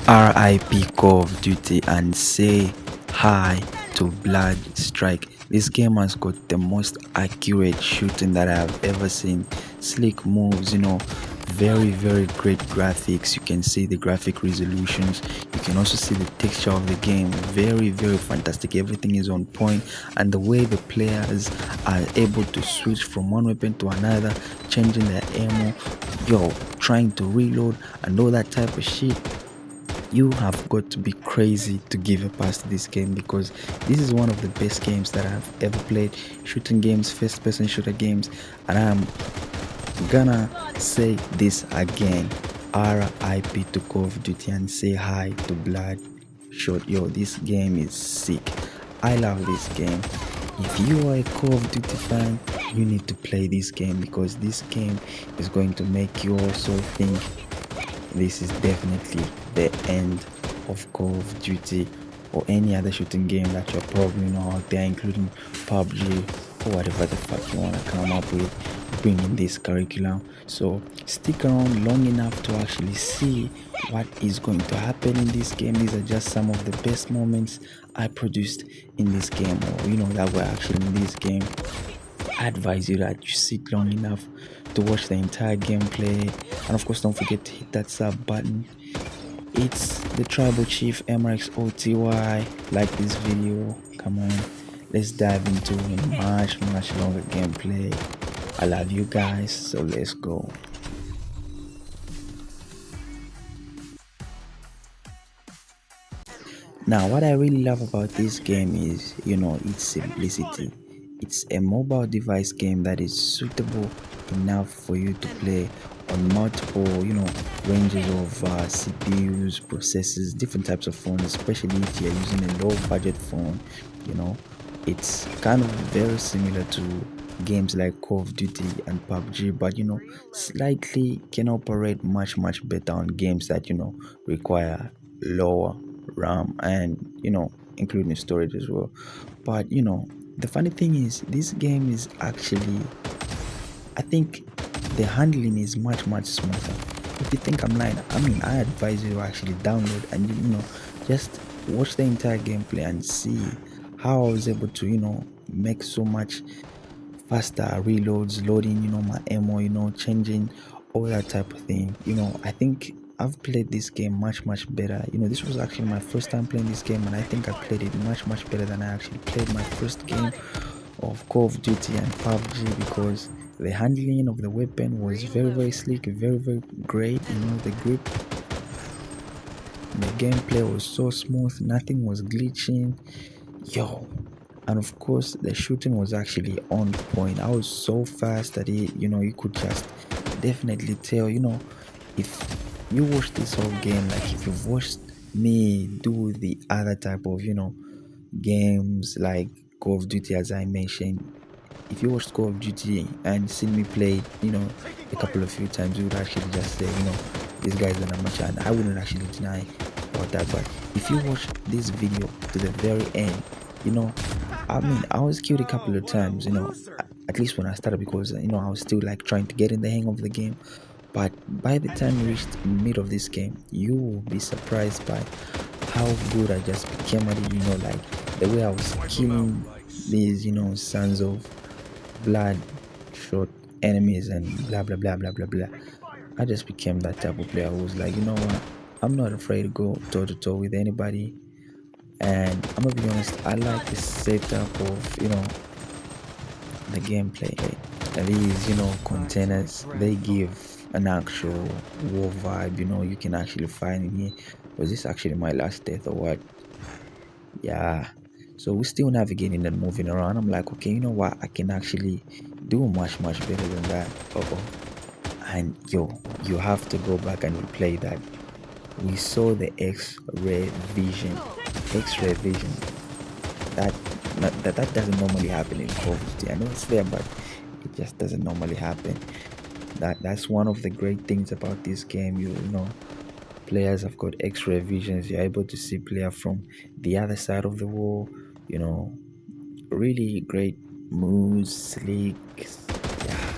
RIP Call of Duty and say hi to Blood Strike. This game has got the most accurate shooting that I have ever seen. Slick moves, very great graphics. You can see the graphic resolutions. You can also see the texture of the game. Very fantastic. Everything is on point, and the way the players are able to switch from one weapon to another, changing their ammo, trying to reload and all that type of shit. You have got to be crazy to give a pass to this game, because this is one of the best games that I've ever played. Shooting games, first person shooter games, and I'm gonna say this again: RIP to Call of Duty and say hi to Bloodshot. This game is sick. I love this game. If you are a Call of Duty fan, you need to play this game, because this game is going to make you also think this is definitely the end of Call of Duty or any other shooting game that you're probably not out there, including PUBG or whatever the fuck you want to come up with, bringing this curriculum. So stick around long enough to actually see what is going to happen in this game. These are just some of the best moments I produced in this game, or that were actually in this game. I advise you that you sit long enough to watch the entire gameplay, and of course don't forget to hit that sub button. It's the Tribal Chief MRX OTY. Like this video, come on, let's dive into a much longer gameplay. I love you guys, so let's go. Now, what I really love about this game is, its simplicity. It's a mobile device game that is suitable enough for you to play on multiple, ranges of CPUs, processors, different types of phones, especially if you're using a low budget phone. It's kind of very similar to games like Call of Duty and PUBG, but slightly can operate much better on games that require lower RAM and including storage as well. But the funny thing is, this game is actually, I think the handling is much smoother. If you think I'm lying, I advise you to actually download and just watch the entire gameplay and see how I was able to make so much faster reloads, loading my ammo, changing all that type of thing. I think I've played this game much better. This was actually my first time playing this game, and I think I played it much better than I actually played my first game of Call of Duty and PUBG, because the handling of the weapon was very slick, very great. The grip, the gameplay was so smooth, nothing was glitching. And of course the shooting was actually on point. I was so fast that you could just definitely tell, if you watch this whole game, like if you've watched me do the other type of games like Call of Duty, as I mentioned, if you watched Call of Duty and seen me play a couple of few times, you would actually just say, this guy's an amateur, and I wouldn't actually deny about that. But if you watch this video to the very end, I was killed a couple of times, at least when I started, because I was still like trying to get in the hang of the game. But by the time you reached the mid of this game, you will be surprised by how good I just became at it. Like the way I was killing these sons of blood shot enemies and blah. I just became that type of player who was like, what, I'm not afraid to go toe to toe with anybody. And I'm gonna be honest, I like the setup of the gameplay. These containers, they give an actual war vibe. You can actually find in here. Was this actually my last death or what? Yeah. So we're still navigating and moving around. I'm like, okay, you know what, I can actually do much better than that. And you have to go back and replay that. We saw the X-ray vision. That doesn't normally happen in Call of Duty. I know it's there, but it just doesn't normally happen. That's one of the great things about this game. Players have got X-ray visions. You're able to see player from the other side of the wall. Really great moves, slick. Yeah,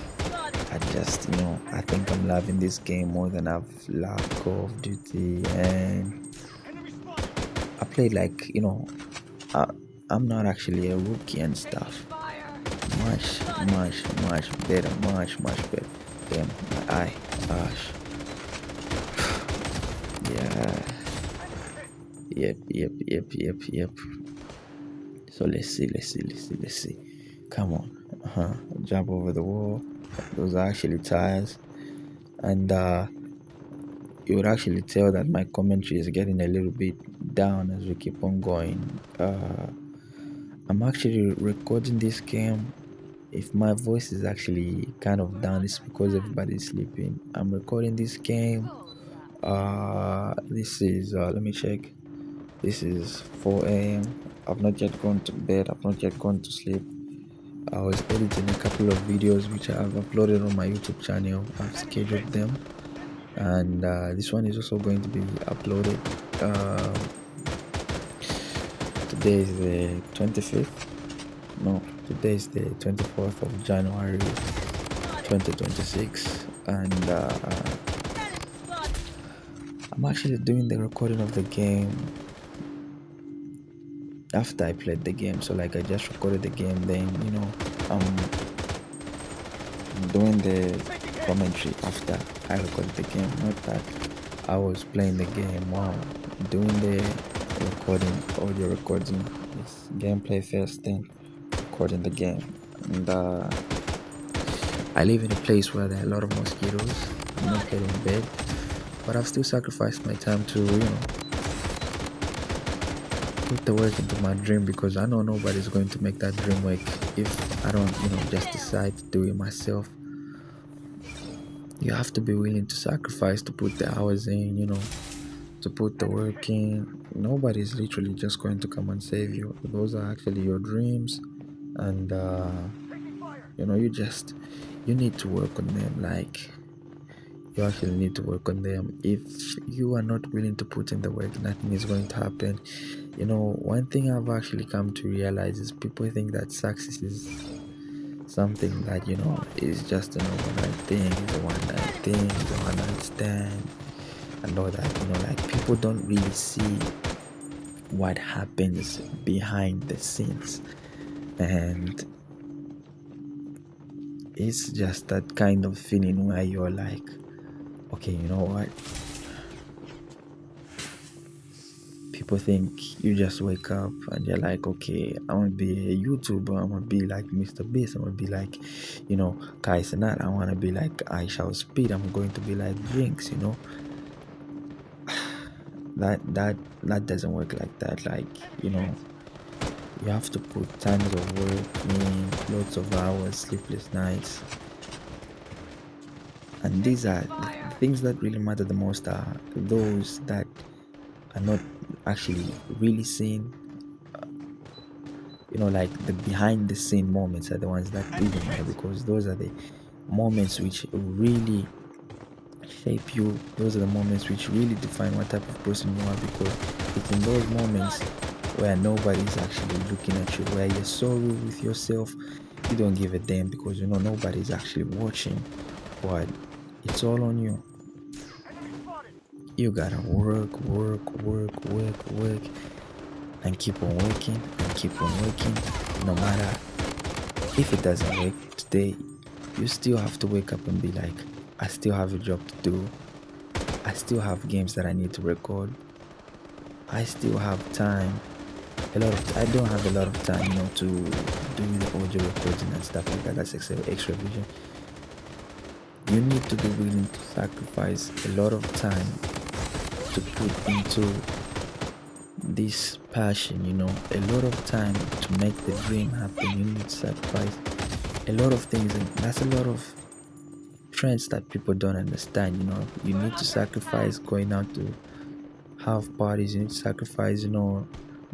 I think I'm loving this game more than I've loved Call of Duty. And played like, uh, I'm not actually a rookie and stuff. Much, much better, much better. Damn, my eye. Gosh. Yeah. Yep. So let's see. Come on. Jump over the wall. Those are actually tires. And you would actually tell that my commentary is getting a little bit down as we keep on going. I'm actually recording this game. If my voice is actually kind of down, it's because everybody's sleeping. I'm recording this game. This is let me check. This is 4 a.m. I've not yet gone to bed. I've not yet gone to sleep. I was editing a couple of videos which I've uploaded on my YouTube channel. I've scheduled them, and this one is also going to be uploaded. Today is the 25th. No, today is the 24th of January 2026, and I'm actually doing the recording of the game after I played the game. So like I just recorded the game, then I'm doing the commentary after I recorded the game. Not that I was playing the game while doing the recording, audio recording. It's gameplay first, then recording the game. And I live in a place where there are a lot of mosquitoes. I'm not getting bed, but I've still sacrificed my time to put the work into my dream, because I know nobody's going to make that dream work if I don't just decide to do it myself. You have to be willing to sacrifice, to put the hours in, to put the work in. Nobody's literally just going to come and save you. Those are actually your dreams, and you need to work on them. Like, you actually need to work on them. If you are not willing to put in the work, nothing is going to happen. One thing I've actually come to realize is people think that success is something that is just an overnight thing, it's a one night thing, it's a one night stand, and all that. Like, people don't really see what happens behind the scenes, and it's just that kind of feeling where you're like, okay, you know what, people think you just wake up and you're like, okay, I want to be a YouTuber, I want to be like Mr. Beast, I want to be like Kai Cenat, I want to be like I Shall Speed, I'm going to be like Drinks. That doesn't work like that. Like, you have to put tons of work in, lots of hours, sleepless nights, and these are the things that really matter the most, are those that are not actually really seen. Like the behind the scene moments are the ones that really matter, because those are the moments which really shape you. Those are the moments which really define what type of person you are, because it's in those moments where nobody's actually looking at you, where you're so real with yourself, you don't give a damn, because nobody's actually watching, but it's all on you. You gotta work, and keep on working and keep on working. No matter if it doesn't work today, you still have to wake up and be like, I still have a job to do, I still have games that I need to record, I still have time. I don't have a lot of time to do the audio recording and stuff like that. That's extra vision. You need to be willing to sacrifice a lot of time to put into this passion, a lot of time to make the dream happen. You need to sacrifice a lot of things, and that's a lot of trends that people don't understand. You need to sacrifice going out to have parties, you need to sacrifice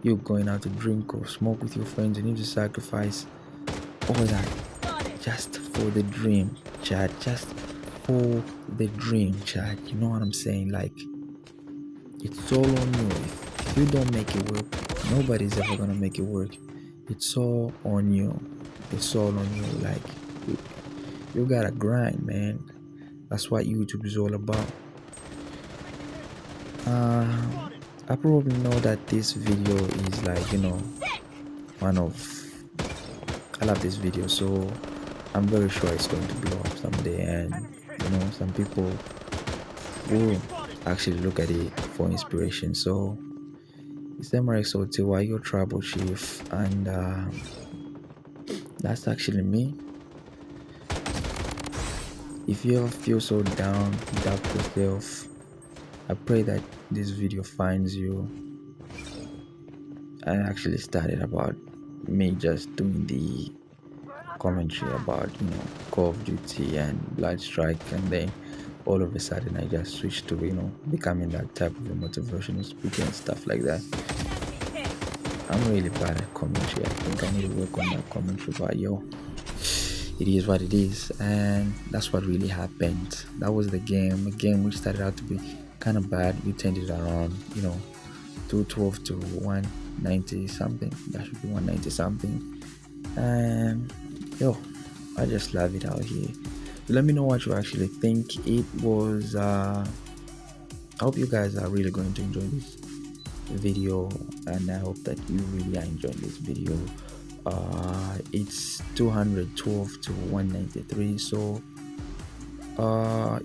you going out to drink or smoke with your friends. You need to sacrifice all that just for the dream, Chad. Just for the dream, Chad. You know what I'm saying? Like, it's all on you. If you don't make it work, nobody's ever gonna make it work. It's all on you. It's all on you. Like, you gotta grind, man. That's what YouTube is all about. I probably know that this video is like, one of, I love this video, so I'm very sure it's going to blow up someday, and some people will actually look at it for inspiration. So it's MRXOTY, your tribal chief, and that's actually me. If you ever feel so down, doubt yourself, I pray that this video finds you. I actually started about me just doing the commentary about Call of Duty and Bloodstrike, and then all of a sudden I just switched to becoming that type of a motivational speaker and stuff like that. I'm really bad at commentary. I think I need to work on that commentary, but it is what it is, and that's what really happened. That was the game, a game which started out to be kind of bad. We turned it around, 212 to 190 something. That should be 190 something. And I just love it out here. Let me know what you actually think. It was I hope you guys are really going to enjoy this video, and I hope that you really are enjoying this video. It's 212 to 193, so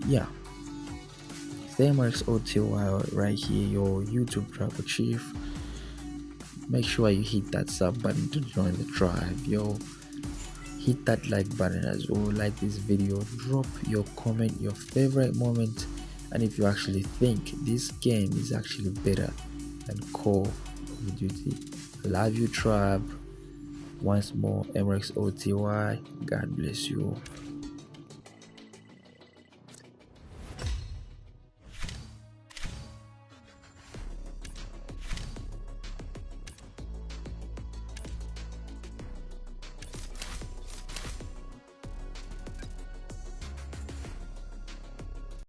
yeah, SameRxOTY right here, your YouTube tribal chief. Make sure you hit that sub button to join the tribe. Hit that like button as well. Like this video, drop your comment, your favorite moment, and if you actually think this game is actually better than Call of Duty. Love you, tribe. Once more, MRXOTY. God bless you.